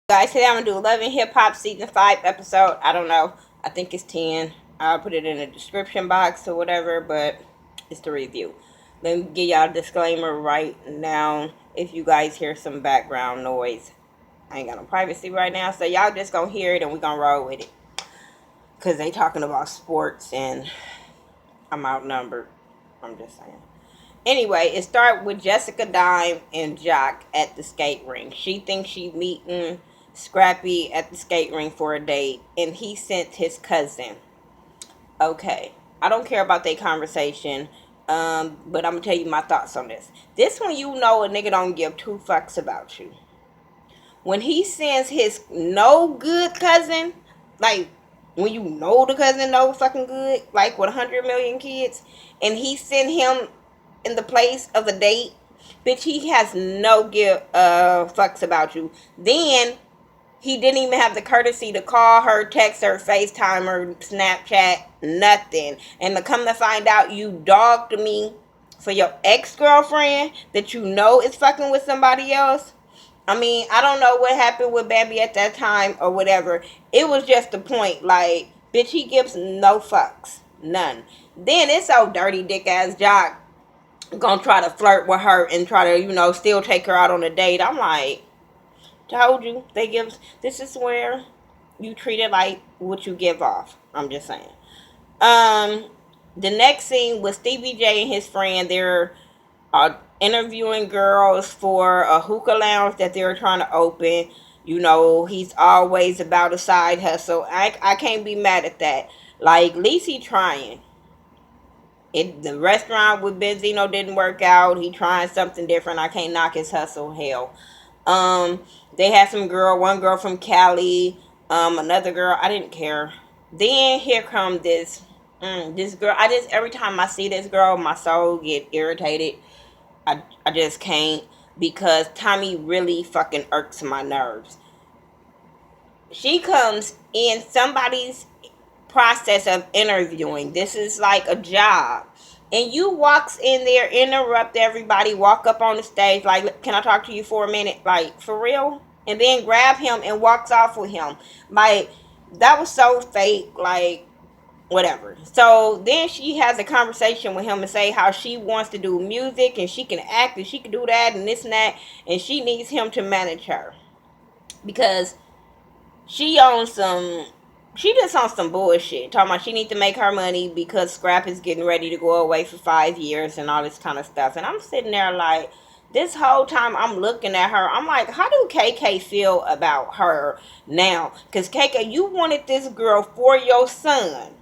Guys, today I'm gonna do 11 Hip Hop Season 5 episode. I don't know. I think it's 10. I'll put it in the description box or whatever, but it's the review. Let me give y'all a disclaimer right now. If you guys hear some background noise, I ain't got no privacy right now, so y'all just gonna hear it and we gonna roll with it. Cause they talking about sports and I'm outnumbered. I'm just saying. Anyway, it started with Jessica Dime and Jock at the skate ring. She thinks she meeting Scrappy at the skate ring for a date, and he sent his cousin. Okay, I don't care about their conversation, but I'm gonna tell you my thoughts on this. This one, you know, a nigga don't give two fucks about you. When he sends his no good cousin, like when you know the cousin no fucking good, like with 100 million kids, and he sent him in the place of a date, bitch, he has no give fucks about you. Then he didn't even have the courtesy to call her, text her, FaceTime her, Snapchat, nothing. And to come to find out, you dogged me for your ex-girlfriend that you know is fucking with somebody else. I mean, I don't know what happened with Bambi at that time or whatever. It was just the point. Like, bitch, he gives no fucks. None. Then it's so dirty dick ass Jock gonna try to flirt with her and try to, still take her out on a date. I'm like, told you. This is where you treat it like what you give off. I'm just saying. Um, the next scene was Stevie J and his friend. They're interviewing girls for a hookah lounge that they're trying to open. You know, he's always about a side hustle. I can't be mad at that. Like, at least he trying. The restaurant with Benzino didn't work out. He trying something different. I can't knock his hustle. Hell. Um, they had one girl from Cali, another girl. I didn't care. Then here come this girl. Every time I see this girl, my soul get irritated. I just can't because Tommy really fucking irks my nerves. She comes in somebody's process of interviewing. This is like a job. And you walks in there, interrupt everybody, walk up on the stage, like, can I talk to you for a minute? Like, for real? And then grab him and walks off with him. Like, that was so fake, like, whatever. So then she has a conversation with him and say how she wants to do music and she can act and she can do that and this and that. And she needs him to manage her. Because she owns she just on some bullshit. Talking about she need to make her money because Scrap is getting ready to go away for 5 years and all this kind of stuff. And I'm sitting there like, this whole time I'm looking at her, I'm like, how do KK feel about her now? Because KK, you wanted this girl for your son.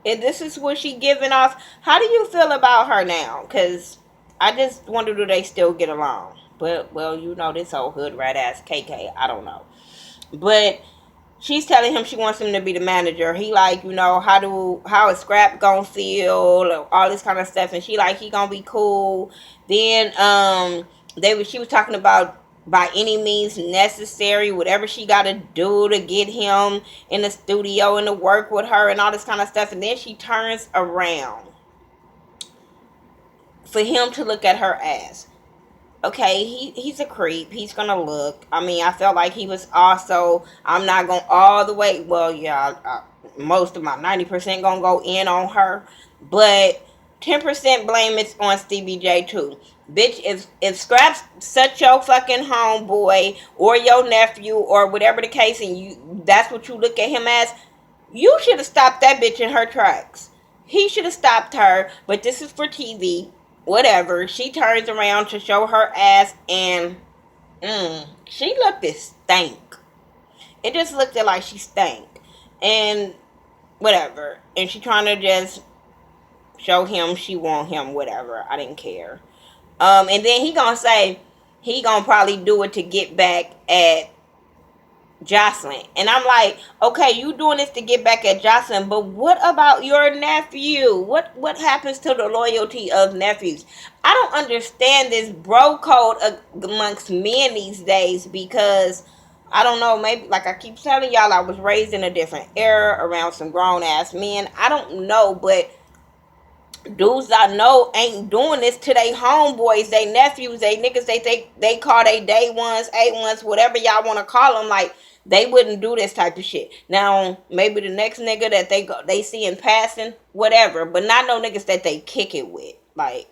And this is what she giving off. How do you feel about her now? Because I just wonder, do they still get along? But, well, this old hood rat ass KK. I don't know. But she's telling him she wants him to be the manager. He like, how is Scrap gonna feel, all this kind of stuff, and she like, he gonna be cool. Then she was talking about by any means necessary, whatever she gotta do to get him in the studio and to work with her and all this kind of stuff. And then she turns around for him to look at her ass. Okay, he's a creep. He's gonna look. I mean, I felt like he was also. I'm not going all the way. Well, yeah, most of my 90% gonna go in on her, but 10% blame it on Stevie J too. Bitch, if Scraps such your fucking homeboy or your nephew or whatever the case, and that's what you look at him as, you should have stopped that bitch in her tracks. He should have stopped her, but this is for TV. Whatever. She turns around to show her ass, and she looked at stank. It just looked like she stank, and whatever. And she trying to just show him she want him. Whatever. I didn't care. And then he gonna say he gonna probably do it to get back at Jocelyn. And I'm like, okay, you doing this to get back at Jocelyn, but what about your nephew? What happens to the loyalty of nephews? I don't understand this bro code amongst men these days, because I don't know, maybe like I keep telling y'all, I was raised in a different era around some grown ass men. I don't know, but Dudes I know ain't doing this to they homeboys, they nephews, they niggas. They call they day ones, A1s, whatever y'all want to call them. Like they wouldn't do this type of shit. Now maybe the next nigga that they see in passing, whatever, but not no niggas that they kick it with. Like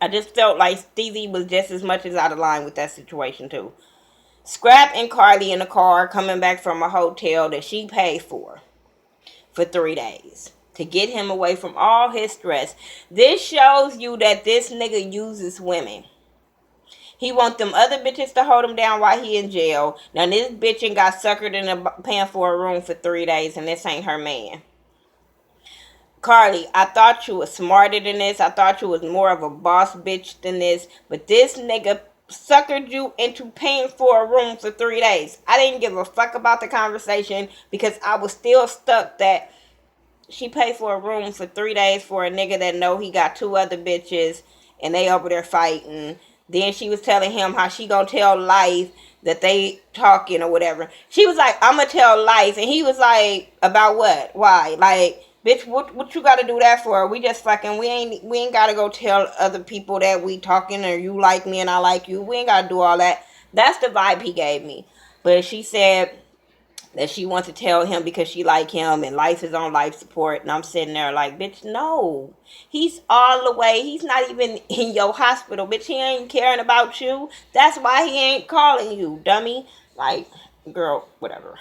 I just felt like Stevie was just as much as out of line with that situation too. Scrap and Carly in the car coming back from a hotel that she paid for 3 days to get him away from all his stress. This shows you that this nigga uses women. He want them other bitches to hold him down while he in jail. Now this bitch ain't got suckered into paying for a room for 3 days, and this ain't her man. Carly, I thought you was smarter than this. I thought you was more of a boss bitch than this. But this nigga suckered you into paying for a room for 3 days. I didn't give a fuck about the conversation because I was still stuck that she paid for a room for 3 days for a nigga that know he got two other bitches and they over there fighting. Then she was telling him how she gonna tell Life that they talking or whatever. She was like, I'm gonna tell Life, and he was like, about what? Why? Like, bitch, what you gotta do that for? We just fucking, we ain't gotta go tell other people that we talking or you like me and I like you. We ain't gotta do all that. That's the vibe he gave me. But she said that she wants to tell him because she like him and Life is on life support, and I'm sitting there like, bitch, no, he's all the way, he's not even in your hospital, bitch, he ain't caring about you. That's why he ain't calling you, dummy. Like, girl, whatever.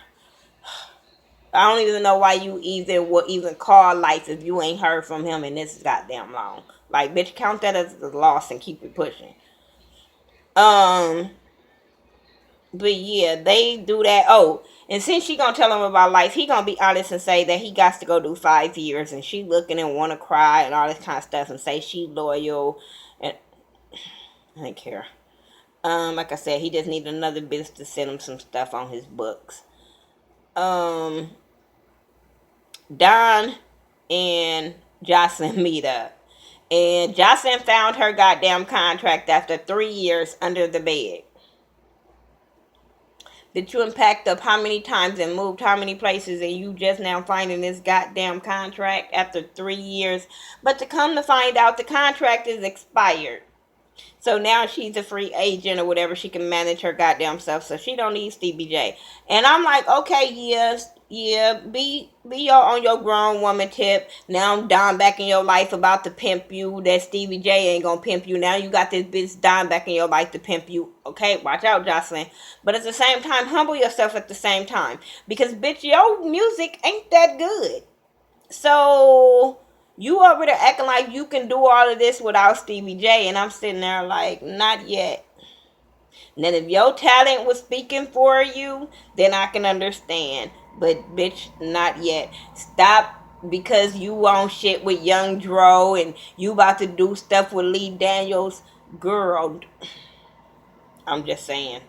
I don't even know why you even would even call Life if you ain't heard from him and this is goddamn long. Like, bitch, count that as a loss and keep it pushing. um But yeah, they do that. Oh, and since she gonna tell him about Life, he gonna be honest and say that he got to go do 5 years, and she looking and wanna cry and all this kind of stuff, and say she loyal, and I don't care. Like I said, he just need another business to send him some stuff on his books. Um, Don and Jocelyn meet up, and Jocelyn found her goddamn contract after 3 years under the bed. That you packed up how many times and moved how many places, and you just now finding this goddamn contract after 3 years. But to come to find out, the contract is expired. So now she's a free agent or whatever. She can manage her goddamn stuff. So she don't need Stevie J. And I'm like, okay, yes, yeah, be your on your grown woman tip. Now I'm Don back in your life about to pimp you. That Stevie J ain't gonna pimp you. Now you got this bitch Don back in your life to pimp you. Okay, watch out, Jocelyn. But at the same time, humble yourself at the same time. Because bitch, your music ain't that good. So you over there acting like you can do all of this without Stevie J, and I'm sitting there like, not yet. And then if your talent was speaking for you, then I can understand. But bitch, not yet. Stop because you on shit with Young Dro and you about to do stuff with Lee Daniels. Girl, I'm just saying.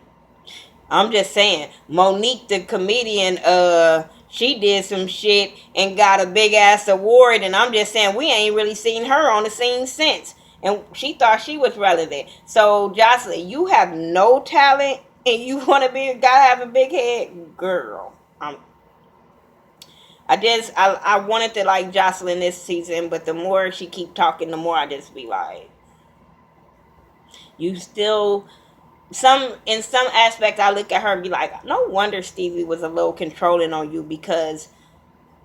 I'm just saying, Monique the comedian, she did some shit and got a big ass award, and I'm just saying we ain't really seen her on the scene since. And she thought she was relevant. So Jocelyn, you have no talent and you wanna gotta have a big head, girl. I wanted to like Jocelyn this season, but the more she keep talking, the more I just be like, you still in some aspect I look at her and be like, no wonder Stevie was a little controlling on you, because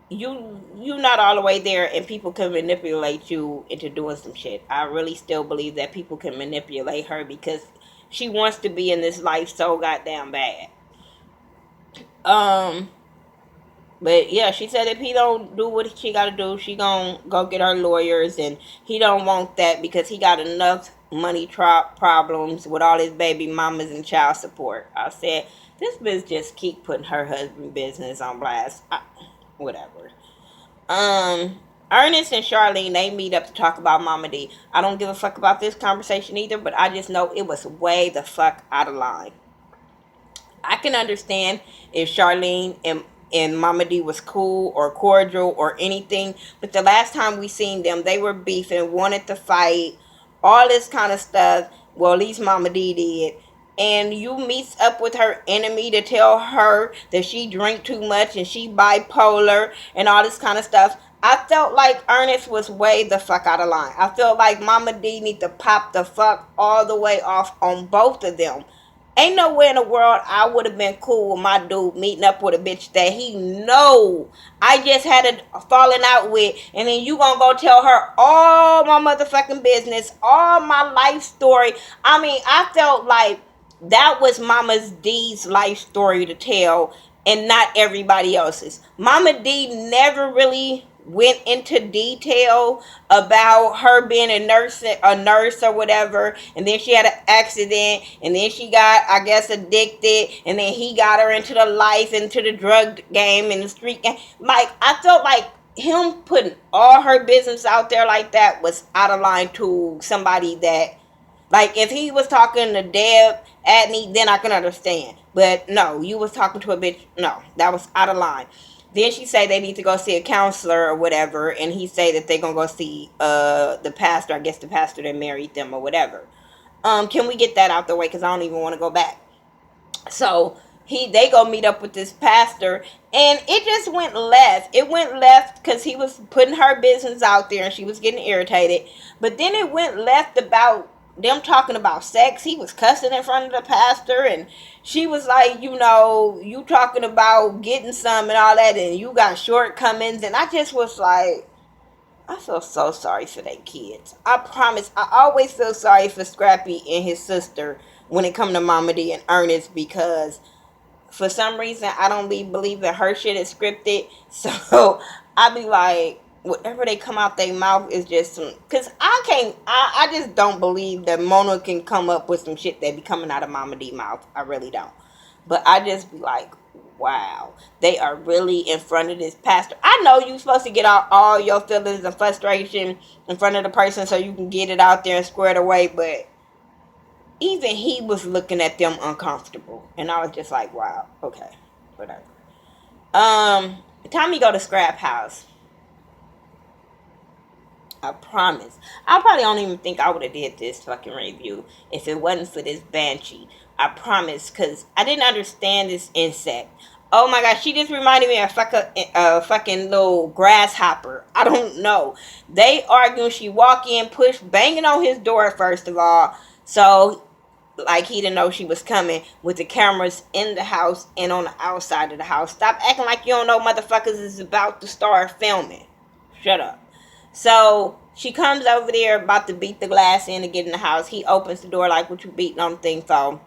you not all the way there and people can manipulate you into doing some shit. I really still believe that people can manipulate her because she wants to be in this life so goddamn bad. Um but yeah, she said if he don't do what she gotta do, she gonna go get her lawyers, and he don't want that because he got enough money problems with all his baby mamas and child support. I said, this bitch just keep putting her husband business on blast. Whatever. Ernest and Charlene, they meet up to talk about Mama D. I don't give a fuck about this conversation either, but I just know it was way the fuck out of line. I can understand if Charlene and Mama D was cool or cordial or anything, but the last time we seen them, they were beefing, wanted to fight, all this kind of stuff. Well, at least Mama D did. and you meets up with her enemy to tell her that she drink too much and she bipolar and all this kind of stuff. I felt like Ernest was way the fuck out of line. I felt like Mama D need to pop the fuck all the way off on both of them. Ain't nowhere in the world I would have been cool with my dude meeting up with a bitch that he know I just had a falling out with, and then you gonna go tell her all my motherfucking business, all my life story. I mean, I felt like that was Mama's D's life story to tell and not everybody else's. Mama D never really went into detail about her being a nurse or whatever, and then she had an accident, and then she got, I guess, addicted, and then he got her into the life, into the drug game and the street game. Like, I felt like him putting all her business out there like that was out of line to somebody that, like, if he was talking to Deb Adney, then I can understand. But no, you was talking to a bitch. No, that was out of line. Then she say they need to go see a counselor or whatever, and he say that they gonna go see the pastor. I guess the pastor that married them or whatever. Can we get that out the way? Because I don't even want to go back. So they go meet up with this pastor, and it just went left. It went left because he was putting her business out there, and she was getting irritated. But then it went left about them talking about sex. He was cussing in front of the pastor, and she was like, you talking about getting some and all that, and you got shortcomings. And I just was like, I feel so sorry for their kids. I promise. I always feel sorry for Scrappy and his sister when it come to Mama D and Ernest, because for some reason I don't believe that her shit is scripted. So I be like, whatever they come out their mouth is just some, because I just don't believe that Mona can come up with some shit that be coming out of Mama D mouth. I really don't. But I just be like, wow, they are really in front of this pastor. I know you're supposed to get out all your feelings and frustration in front of the person so you can get it out there and square it away, but even he was looking at them uncomfortable, and I was just like, wow, okay, whatever. Time you go to Scrap House, I promise. I probably don't even think I would have did this fucking review if it wasn't for this Banshee. I promise, because I didn't understand this insect. Oh my gosh, she just reminded me of a fucking little grasshopper. I don't know. They arguing, she walk in, push, banging on his door first of all. So, like he didn't know she was coming, with the cameras in the house and on the outside of the house. Stop acting like you don't know motherfuckers is about to start filming. Shut up. So she comes over there about to beat the glass in to get in the house. He opens the door like, what you beating on the thing for?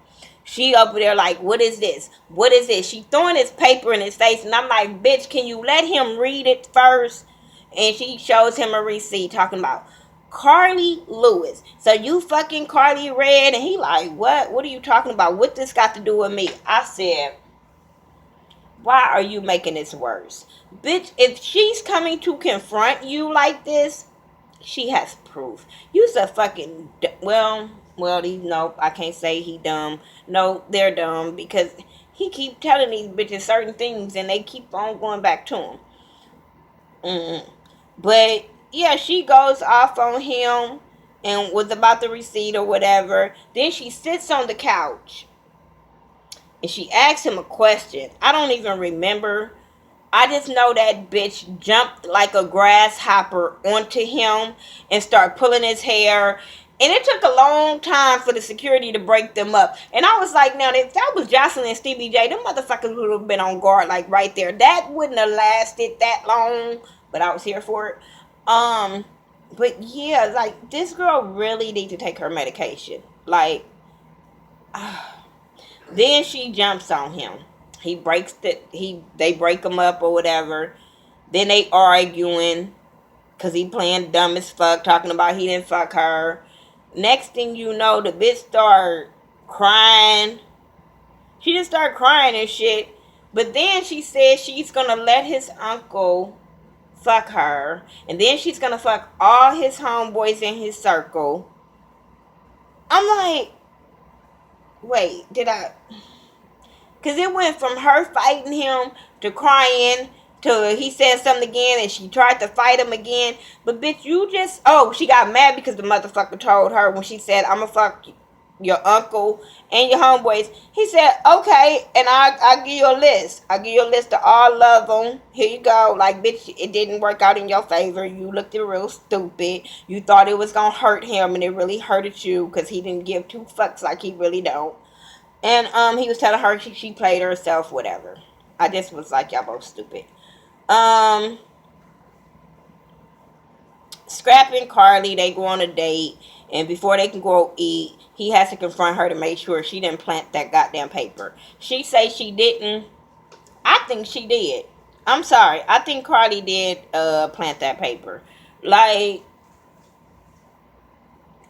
She over there like, what is this? What is this? She throwing his paper in his face, and I'm like, bitch, can you let him read it first? And she shows him a receipt talking about Carly Lewis. So you fucking Carly Red? And he like, what? What are you talking about? What this got to do with me? I said, why are you making this worse? Bitch, if she's coming to confront you like this, she has proof. You's a fucking, no, I can't say he dumb. No, they're dumb, because he keep telling these bitches certain things and they keep on going back to him. But yeah, she goes off on him and was about the receipt or whatever. Then she sits on the couch and she asks him a question. I don't even remember. I just know that bitch jumped like a grasshopper onto him and started pulling his hair. And it took a long time for the security to break them up. And I was like, now, if that was Jocelyn and Stevie J, them motherfuckers would have been on guard, like, right there. That wouldn't have lasted that long, but I was here for it. But yeah, like, this girl really needs to take her medication. Like, then she jumps on him. He breaks they break him up or whatever. Then they arguing because he playing dumb as fuck, talking about he didn't fuck her. Next thing you know, the bitch start crying. She just started crying and shit. But then she said she's gonna let his uncle fuck her, and then she's gonna fuck all his homeboys in his circle. I'm like, wait, did I? Because it went from her fighting him to crying to he said something again and she tried to fight him again. But bitch, you just, she got mad because the motherfucker told her when she said, I'ma fuck your uncle and your homeboys. He said, okay, and I give you a list. I give you a list of all of them. Here you go. Like, bitch, it didn't work out in your favor. You looked real stupid. You thought it was gonna hurt him, and it really hurted you because he didn't give two fucks like he really don't. And he was telling her she played herself, whatever. I just was like, y'all both stupid. Um, Scrap and Carly, they go on a date, and before they can go eat, he has to confront her to make sure she didn't plant that goddamn paper. She say she didn't. I think she did. I'm sorry. I think Carly did plant that paper. Like,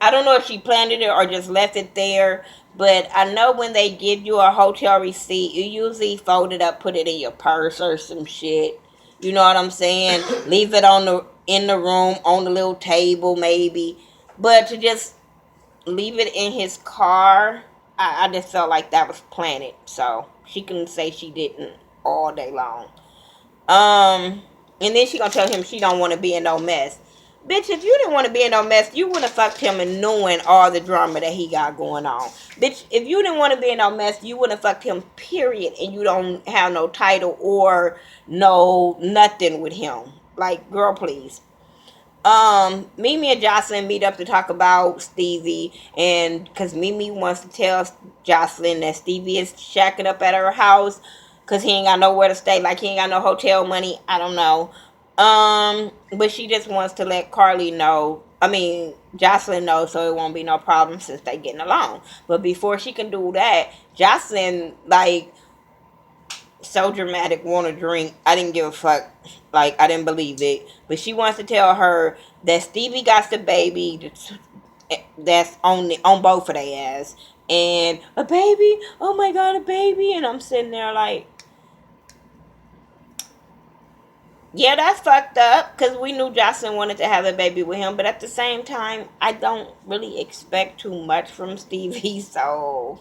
I don't know if she planted it or just left it there, but I know when they give you a hotel receipt, you usually fold it up, put it in your purse or some shit. You know what I'm saying? Leave it on the in the room on the little table maybe. But to just leave it in his car, I just felt like that was planted. So she can say she didn't all day long. And then she gonna tell him she don't want to be in no mess. Bitch, if you didn't want to be in no mess, you would have fucked him and knowing all the drama that he got going on. Bitch, if you didn't want to be in no mess, you would have fucked him, period. And you don't have no title or no nothing with him. Like, girl, please. Mimi and Jocelyn meet up to talk about Stevie, and because Mimi wants to tell Jocelyn that Stevie is shacking up at her house because he ain't got nowhere to stay, like he ain't got no hotel money. I don't know. But she just wants to let Carly know. I mean, Jocelyn know, so it won't be no problem since they getting along. But before she can do that, Jocelyn like so dramatic, want to drink. I didn't give a fuck. Like, I didn't believe it. But she wants to tell her that Stevie got the baby that's on both of their ass. And a baby? Oh my god, a baby. And I'm sitting there like, yeah, that's fucked up. Because we knew Jocelyn wanted to have a baby with him. But at the same time, I don't really expect too much from Stevie. So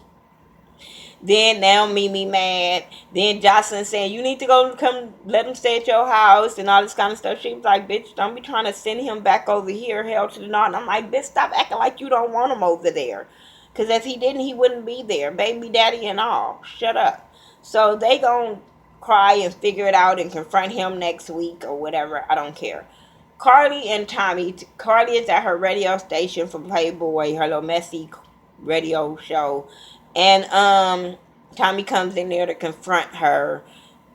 then now Mimi mad. Then Jocelyn saying, you need to go come let him stay at your house and all this kind of stuff. She was like, bitch, don't be trying to send him back over here, hell to the north. And I'm like, bitch, stop acting like you don't want him over there. Because if he didn't, he wouldn't be there. Baby daddy and all. Shut up. So they gonna cry and figure it out and confront him next week or whatever. I don't care. Carly and Tommy. Carly is at her radio station for Playboy, her little messy radio show. And Tommy comes in there to confront her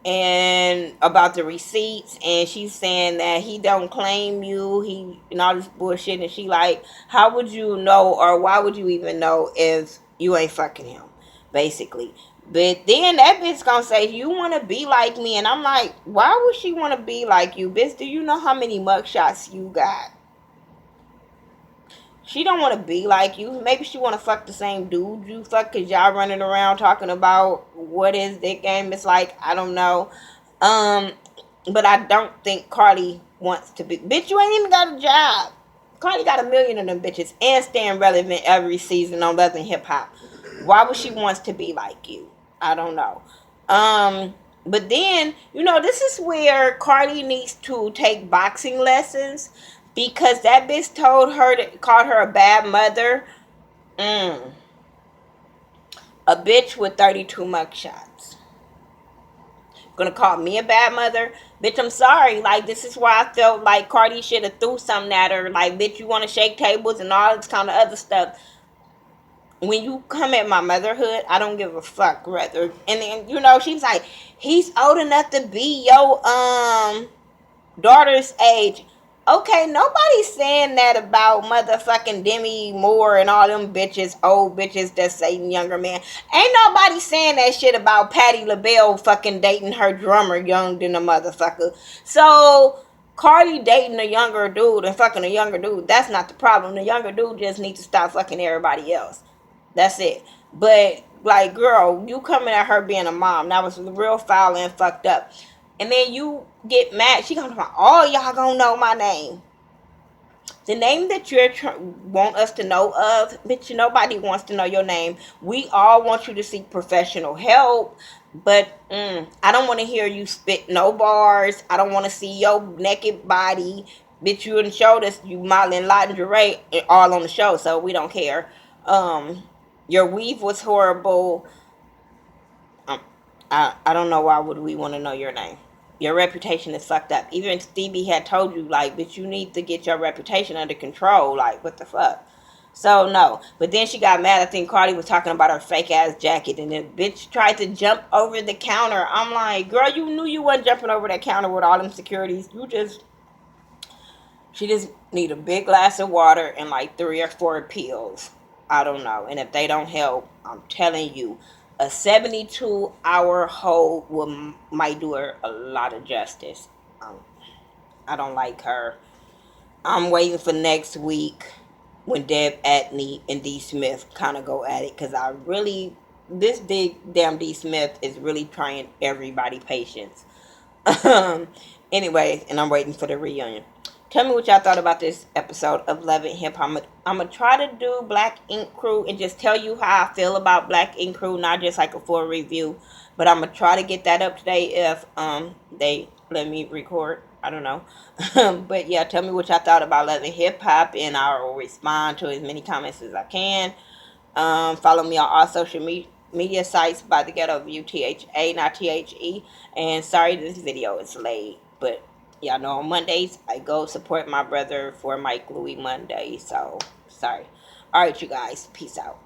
and about the receipts, and she's saying that he don't claim you, he and all this bullshit. And she like, how would you know, or why would you even know if you ain't fucking him, basically. But then that bitch gonna say, you want to be like me. And I'm like, why would she want to be like you, bitch? Do you know how many mugshots you got? She don't want to be like you. Maybe she want to fuck the same dude you fuck, because y'all running around talking about what is that game. It's like, I don't know. Um, but I don't think Carly wants to be. Bitch, you ain't even got a job. Carly got a million of them bitches and staying relevant every season on Love and Hip Hop. Why would she wants to be like you? I don't know. But then, this is where Cardi needs to take boxing lessons, because that bitch called her a bad mother. A bitch with 32 mugshots gonna call me a bad mother? Bitch, I'm sorry. Like, this is why I felt like Cardi should have threw something at her. Like, bitch, you want to shake tables and all this kind of other stuff. When you come at my motherhood, I don't give a fuck, rather. And then, she's like, he's old enough to be your daughter's age. Okay, nobody's saying that about motherfucking Demi Moore and all them bitches, old bitches that say younger man. Ain't nobody saying that shit about Patti LaBelle fucking dating her drummer young than a motherfucker. So Cardi dating a younger dude and fucking a younger dude, that's not the problem. The younger dude just needs to stop fucking everybody else. That's it. But, like, girl, you coming at her being a mom, that was real foul and fucked up. And then you get mad. She gonna talk, oh, y'all gonna know my name. The name that you want us to know of, bitch, nobody wants to know your name. We all want you to seek professional help. But I don't want to hear you spit no bars. I don't want to see your naked body. Bitch, you done showed us you modeling lingerie all on the show, so we don't care. Your weave was horrible. Um, I don't know why would we want to know your name. Your reputation is fucked up. Even Stevie had told you, like, bitch, you need to get your reputation under control. Like, what the fuck? So no. But then she got mad. I think Cardi was talking about her fake ass jacket, and the bitch tried to jump over the counter. I'm like, girl, you knew you wasn't jumping over that counter with all them securities. She just need a big glass of water and like 3 or 4 pills. I don't know. And if they don't help, I'm telling you, a 72-hour hold will might do her a lot of justice. Um, I don't like her. I'm waiting for next week when Deb Atney and D Smith kind of go at it, because I really, this big damn D Smith is really trying everybody patience. Um, Anyways, and I'm waiting for the reunion. Tell me what y'all thought about this episode of Love and Hip Hop. I'm gonna try to do Black Ink Crew and just tell you how I feel about Black Ink Crew, not just like a full review. But I'm gonna try to get that up today if they let me record. I don't know. But yeah, tell me what y'all thought about Love and Hip Hop, and I'll respond to as many comments as I can. Follow me on all social media sites by the Ghetto View, THA, not THE. And sorry this video is late, but y'all know on Mondays I go support my brother for Mike Louis Monday. So sorry. All right, you guys, peace out.